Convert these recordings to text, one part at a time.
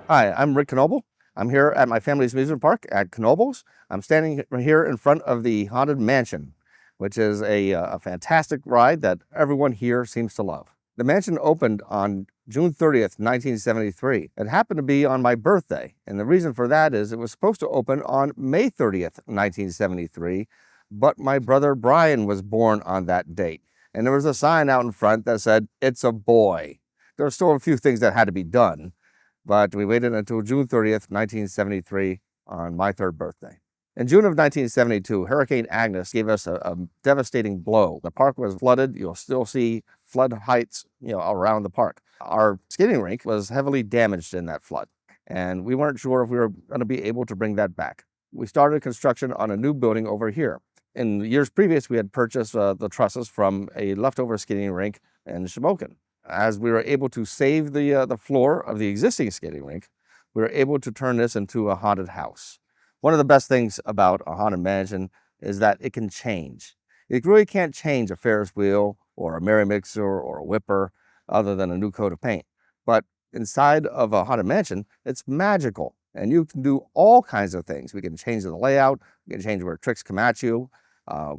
Hi, I'm Rick Knoebel. I'm here at my family's amusement park at Knoebels. I'm standing here in front of the Haunted Mansion, which is a fantastic ride that everyone here seems to love. The mansion opened on June 30th, 1973. It happened to be on my birthday, and the reason for that is it was supposed to open on May 30th, 1973, but my brother Brian was born on that date, and there was a sign out in front that said, "It's a boy." There were still a few things that had to be done, but we waited until June 30th, 1973, on my third birthday. In June of 1972, Hurricane Agnes gave us a devastating blow. The park was flooded. You'll still see flood heights, around the park. Our skating rink was heavily damaged in that flood, and we weren't sure if we were going to be able to bring that back. We started construction on a new building over here. In years previous, we had purchased the trusses from a leftover skating rink in Shamokin. As we were able to save the floor of the existing skating rink, we were able to turn this into a haunted house. One of the best things about a haunted mansion is that it can change. You really can't change a Ferris wheel or a Merry Mixer or a Whipper other than a new coat of paint. But inside of a haunted mansion, it's magical, and you can do all kinds of things. We can change the layout, we can change where tricks come at you,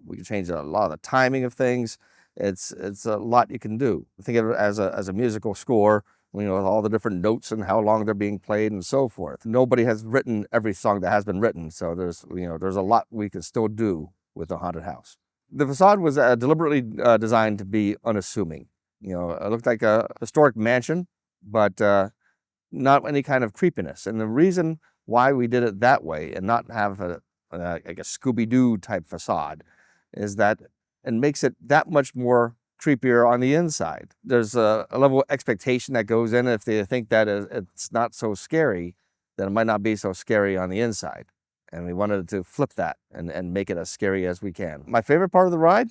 we can change a lot of the timing of things. It's a lot you can do. Think of it as a musical score, with all the different notes and how long they're being played and so forth. Nobody has written every song that has been written, so there's a lot we can still do with a haunted house. The facade was deliberately designed to be unassuming. It looked like a historic mansion, but not any kind of creepiness. And the reason why we did it that way and not have like a Scooby-Doo type facade is that it makes it that much more creepier on the inside. There's a level of expectation that goes in. If they think that it's not so scary, then it might not be so scary on the inside. And we wanted to flip that and make it as scary as we can. My favorite part of the ride,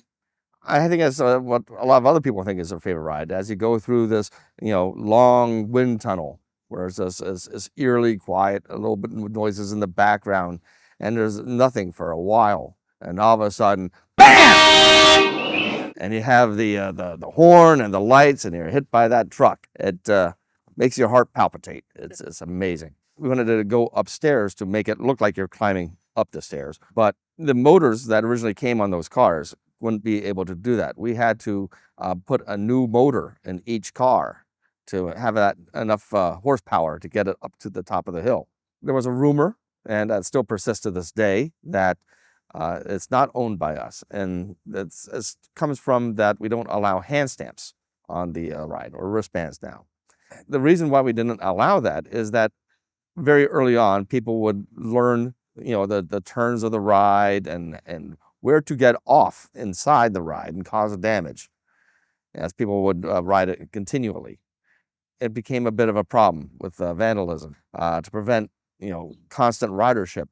I think it's what a lot of other people think is their favorite ride. As you go through this, long wind tunnel, where it's eerily quiet, a little bit of noises in the background, and there's nothing for a while. And all of a sudden, BAM! And you have the horn and the lights, and you're hit by that truck. It makes your heart palpitate. It's amazing. We wanted to go upstairs to make it look like you're climbing up the stairs, but the motors that originally came on those cars wouldn't be able to do that. We had to put a new motor in each car to have that enough horsepower to get it up to the top of the hill. There was a rumor, and that still persists to this day, that it's not owned by us, and it comes from that we don't allow hand stamps on the ride, or wristbands now. The reason why we didn't allow that is that very early on, people would learn, the turns of the ride and where to get off inside the ride and cause damage, as people would ride it continually. It became a bit of a problem with vandalism. To prevent, constant ridership,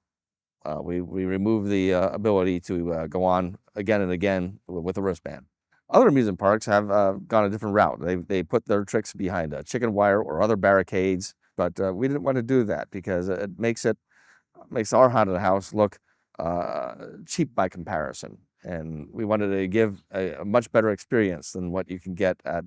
we removed the ability to go on again and again with a wristband. Other amusement parks have gone a different route. They put their tricks behind chicken wire or other barricades, but we didn't want to do that because it makes our haunted house look cheap by comparison. And we wanted to give a much better experience than what you can get at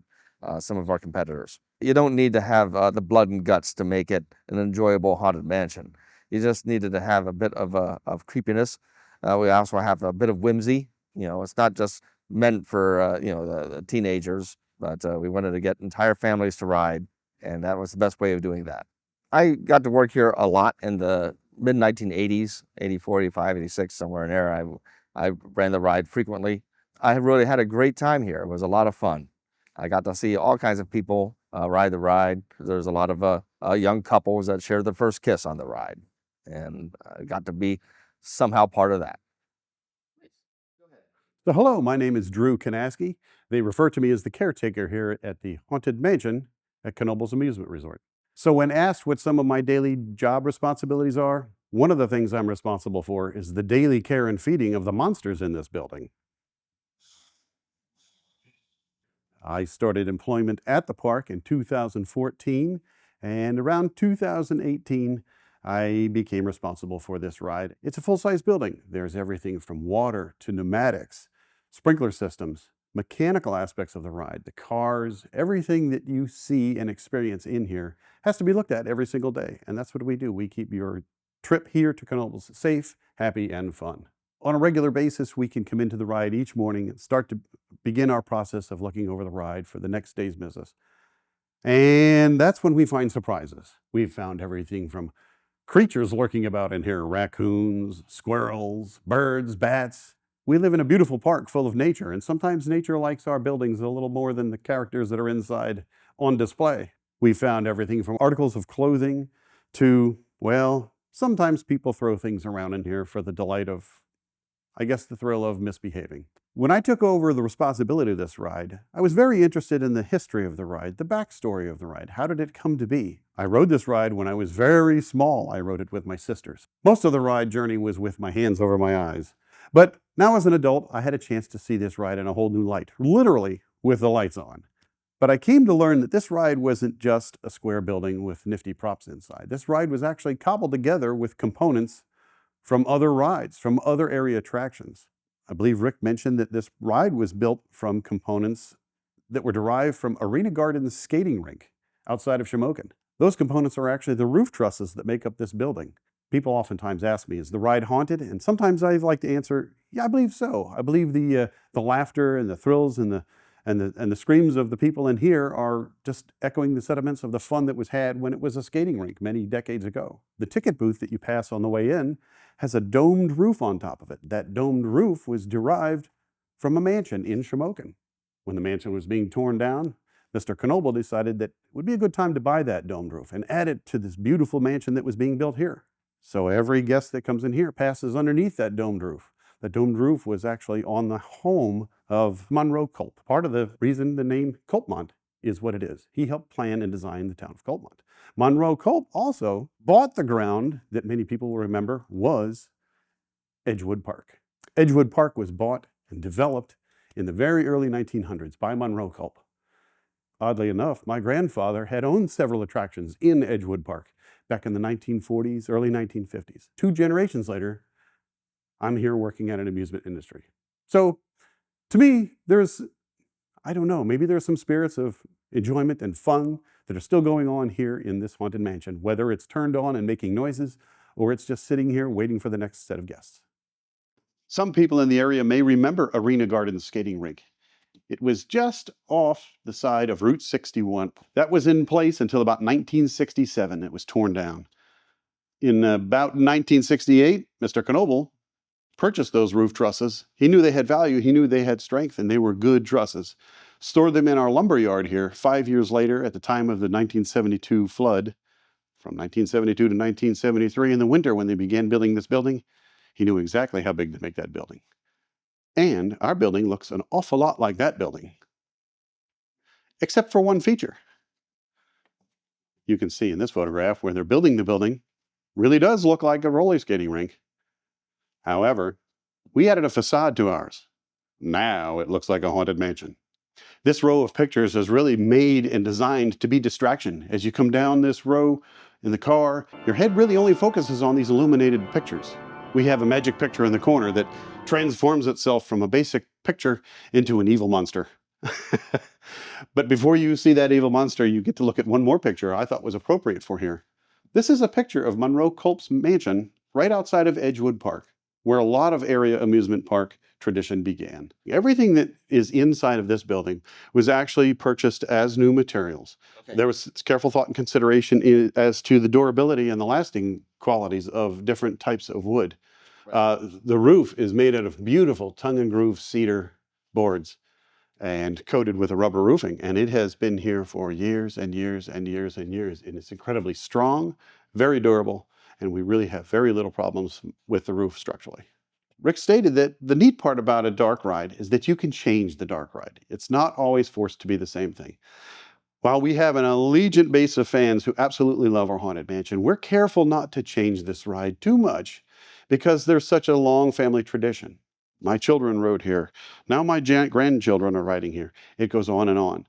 some of our competitors. You don't need to have the blood and guts to make it an enjoyable haunted mansion. You just needed to have a bit of creepiness. We also have a bit of whimsy. It's not just meant for the teenagers, but we wanted to get entire families to ride, and that was the best way of doing that. I got to work here a lot in the mid-1980s, 84, 85, 86, somewhere in there. I ran the ride frequently. I really had a great time here. It was a lot of fun. I got to see all kinds of people ride the ride. There's a lot of young couples that shared their first kiss on the ride, and I got to be somehow part of that. So hello, my name is Drew Kanaskie. They refer to me as the caretaker here at the Haunted Mansion at Knoebels Amusement Resort. So when asked what some of my daily job responsibilities are, one of the things I'm responsible for is the daily care and feeding of the monsters in this building. I started employment at the park in 2014, and around 2018, I became responsible for this ride. It's a full-size building. There's everything from water to pneumatics, sprinkler systems, mechanical aspects of the ride, the cars, everything that you see and experience in here has to be looked at every single day. And that's what we do. We keep your trip here to Knoebels safe, happy, and fun. On a regular basis, we can come into the ride each morning and start to begin our process of looking over the ride for the next day's business. And that's when we find surprises. We've found everything from creatures lurking about in here, raccoons, squirrels, birds, bats. We live in a beautiful park full of nature, and sometimes nature likes our buildings a little more than the characters that are inside on display. We found everything from articles of clothing to, well, sometimes people throw things around in here for the delight of, I guess, the thrill of misbehaving. When I took over the responsibility of this ride, I was very interested in the history of the ride, the backstory of the ride. How did it come to be? I rode this ride when I was very small. I rode it with my sisters. Most of the ride journey was with my hands over my eyes. But now as an adult, I had a chance to see this ride in a whole new light, literally with the lights on. But I came to learn that this ride wasn't just a square building with nifty props inside. This ride was actually cobbled together with components from other rides, from other area attractions. I believe Rick mentioned that this ride was built from components that were derived from Arena Garden's skating rink outside of Shamokin. Those components are actually the roof trusses that make up this building. People oftentimes ask me, is the ride haunted? And sometimes I like to answer, yeah, I believe so. I believe the laughter and the thrills and the screams of the people in here are just echoing the sentiments of the fun that was had when it was a skating rink many decades ago. The ticket booth that you pass on the way in has a domed roof on top of it. That domed roof was derived from a mansion in Shamokin. When the mansion was being torn down, Mr. Knoebel decided that it would be a good time to buy that domed roof and add it to this beautiful mansion that was being built here. So every guest that comes in here passes underneath that domed roof. The domed roof was actually on the home of Monroe Culp. Part of the reason the name Culpmont is what it is. He helped plan and design the town of Culpmont. Monroe Culp also bought the ground that many people will remember was Edgewood Park. Edgewood Park was bought and developed in the very early 1900s by Monroe Culp. Oddly enough, my grandfather had owned several attractions in Edgewood Park back in the 1940s, early 1950s. 2 generations later, I'm here working at an amusement industry. So to me, I don't know, maybe there's some spirits of enjoyment and fun that are still going on here in this haunted mansion, whether it's turned on and making noises or it's just sitting here waiting for the next set of guests. Some people in the area may remember Arena Garden's skating rink. It was just off the side of Route 61. That was in place until about 1967. It was torn down. In about 1968, Mr. Knoebel purchased those roof trusses. He knew they had value, he knew they had strength, and they were good trusses. Stored them in our lumber yard here 5 years later at the time of the 1972 flood. From 1972 to 1973, in the winter when they began building this building, he knew exactly how big to make that building. And our building looks an awful lot like that building, except for one feature. You can see in this photograph where they're building the building really does look like a roller skating rink. However, we added a facade to ours. Now it looks like a haunted mansion. This row of pictures is really made and designed to be distraction. As you come down this row in the car, your head really only focuses on these illuminated pictures. We have a magic picture in the corner that transforms itself from a basic picture into an evil monster. But before you see that evil monster, you get to look at one more picture I thought was appropriate for here. This is a picture of Monroe Culp's mansion right outside of Edgewood Park, where a lot of area amusement park tradition began. Everything that is inside of this building was actually purchased as new materials. Okay. There was careful thought and consideration as to the durability and the lasting qualities of different types of wood. Right. The roof is made out of beautiful tongue and groove cedar boards and coated with a rubber roofing. And it has been here for years and years and years and years. And it's incredibly strong, very durable, and we really have very little problems with the roof structurally. Rick stated that the neat part about a dark ride is that you can change the dark ride. It's not always forced to be the same thing. While we have an allegiant base of fans who absolutely love our Haunted Mansion, we're careful not to change this ride too much because there's such a long family tradition. My children rode here. Now my grandchildren are riding here. It goes on and on.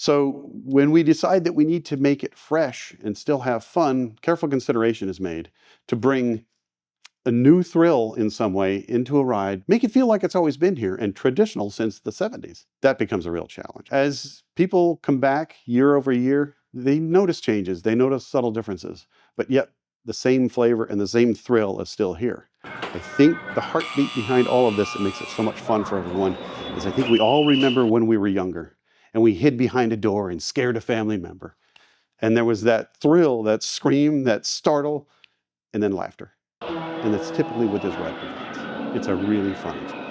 So when we decide that we need to make it fresh and still have fun, careful consideration is made to bring a new thrill in some way into a ride, make it feel like it's always been here and traditional since the 70s. That becomes a real challenge. As people come back year over year, they notice changes, they notice subtle differences, but yet the same flavor and the same thrill is still here. I think the heartbeat behind all of this that makes it so much fun for everyone is I think we all remember when we were younger and we hid behind a door and scared a family member. And there was that thrill, that scream, that startle, and then laughter. And that's typically what this ride provides. It's a really fun experience.